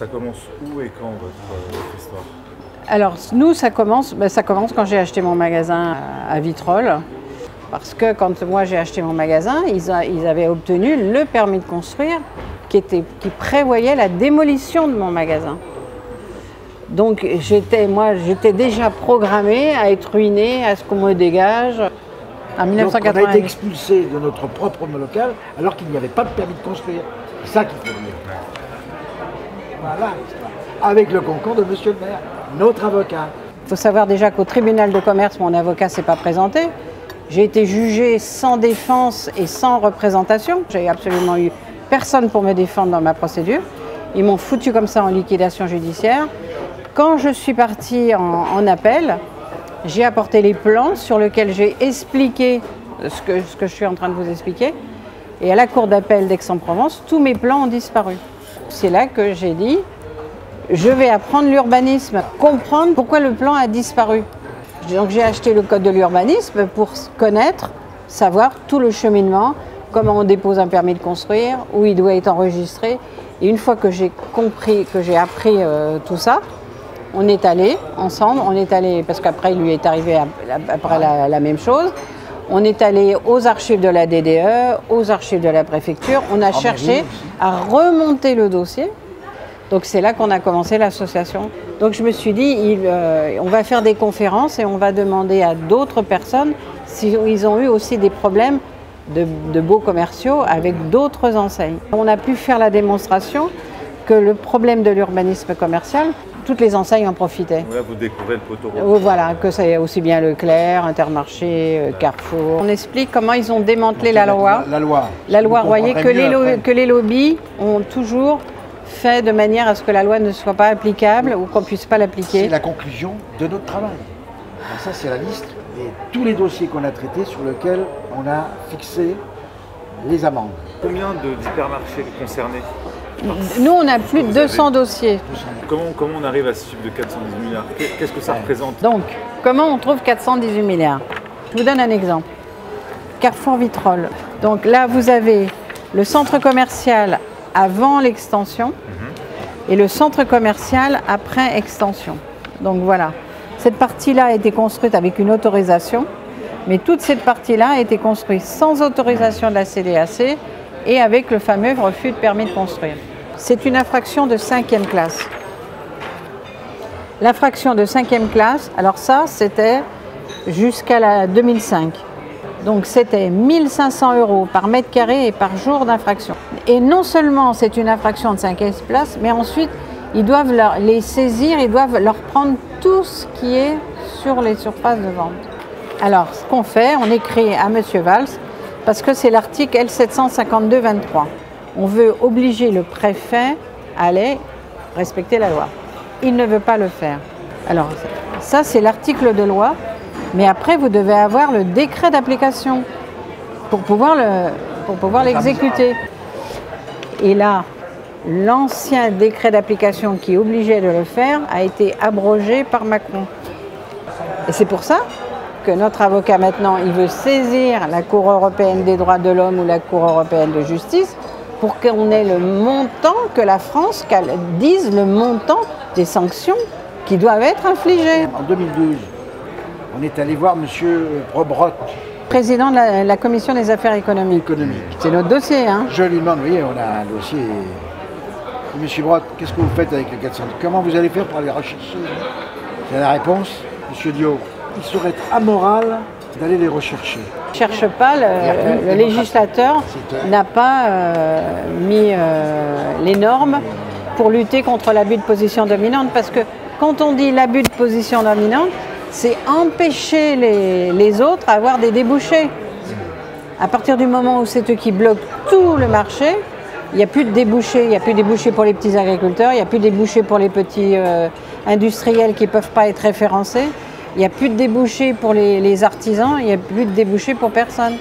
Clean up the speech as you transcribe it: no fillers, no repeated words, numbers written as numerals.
Ça commence où et quand votre histoire? Alors nous, ça commence quand j'ai acheté mon magasin à Vitrolles. Parce que quand moi j'ai acheté mon magasin, ils avaient obtenu le permis de construire qui prévoyait la démolition de mon magasin. Donc j'étais déjà programmée à être ruinée, à ce qu'on me dégage. En 1990. Donc on a été expulsé de notre propre local alors qu'il n'y avait pas de permis de construire. C'est ça qu'il faut dire. Voilà, avec le concours de monsieur le maire, notre avocat. Il faut savoir déjà qu'au tribunal de commerce, mon avocat ne s'est pas présenté. J'ai été jugée sans défense et sans représentation. J'ai absolument eu personne pour me défendre dans ma procédure. Ils m'ont foutu comme ça en liquidation judiciaire. Quand je suis partie en appel, j'ai apporté les plans sur lesquels j'ai expliqué ce que je suis en train de vous expliquer. Et à la cour d'appel d'Aix-en-Provence, tous mes plans ont disparu. C'est là que j'ai dit, je vais apprendre l'urbanisme, comprendre pourquoi le plan a disparu. Donc j'ai acheté le code de l'urbanisme pour connaître, savoir tout le cheminement, comment on dépose un permis de construire, où il doit être enregistré. Et une fois que j'ai compris, que j'ai appris tout ça, on est allé ensemble, parce qu'après il lui est arrivé après la même chose. On est allé aux archives de la DDE, aux archives de la préfecture. On a cherché à remonter le dossier. Donc c'est là qu'on a commencé l'association. Donc je me suis dit, on va faire des conférences et on va demander à d'autres personnes s'ils ont eu aussi des problèmes de beaux commerciaux avec d'autres enseignes. On a pu faire la démonstration que le problème de l'urbanisme commercial, toutes les enseignes en profitaient. Là, vous découvrez le poteau rose. Voilà, que c'est aussi bien Leclerc, Intermarché, Carrefour. On explique comment ils ont démantelé la loi. La loi, vous voyez, que les lobbies ont toujours fait de manière à ce que la loi ne soit pas applicable ou qu'on ne puisse pas l'appliquer. C'est la conclusion de notre travail. Alors ça, c'est la liste de tous les dossiers qu'on a traités sur lesquels on a fixé les amendes. Combien d'hypermarchés concernés? Nous, on a plus de 200 dossiers. Comment on arrive à ce chiffre de 418 milliards? Qu'est-ce que ça représente? Donc, comment on trouve 418 milliards? Je vous donne un exemple. Carrefour Vitrolles. Donc là, vous avez le centre commercial avant l'extension et le centre commercial après extension. Donc voilà. Cette partie-là a été construite avec une autorisation, mais toute cette partie-là a été construite sans autorisation de la CDAC et avec le fameux refus de permis de construire. C'est une infraction de 5e classe. L'infraction de 5e classe, alors ça, c'était jusqu'à la 2005. Donc c'était 1 500 € par mètre carré et par jour d'infraction. Et non seulement c'est une infraction de 5e classe, mais ensuite, ils doivent les saisir, ils doivent leur prendre tout ce qui est sur les surfaces de vente. Alors, ce qu'on fait, on écrit à M. Valls, parce que c'est l'article L752-23. On veut obliger le préfet à aller respecter la loi. Il ne veut pas le faire. Alors, ça, c'est l'article de loi, mais après, vous devez avoir le décret d'application pour pouvoir l'exécuter. Et là, l'ancien décret d'application qui obligeait de le faire a été abrogé par Macron. Et c'est pour ça que notre avocat maintenant, il veut saisir la Cour européenne des droits de l'homme ou la Cour européenne de justice pour qu'on ait le montant, que la France dise le montant des sanctions qui doivent être infligées. En 2012, on est allé voir M. Brotte, président de la Commission des affaires économiques. C'est notre dossier. Hein. Je lui demande, vous voyez, on a un dossier. M. Brotte, qu'est-ce que vous faites avec les 400? Comment vous allez faire pour aller rechercher? C'est la réponse, M. Dio. Il serait amoral d'aller les rechercher. Ne cherche pas, le législateur n'a pas mis les normes pour lutter contre l'abus de position dominante. Parce que quand on dit l'abus de position dominante, c'est empêcher les autres à avoir des débouchés. À partir du moment où c'est eux qui bloquent tout le marché, il n'y a plus de débouchés. Il n'y a plus de débouchés pour les petits agriculteurs, il n'y a plus de débouchés pour les petits industriels qui ne peuvent pas être référencés. Il n'y a plus de débouchés pour les artisans, il n'y a plus de débouchés pour personne.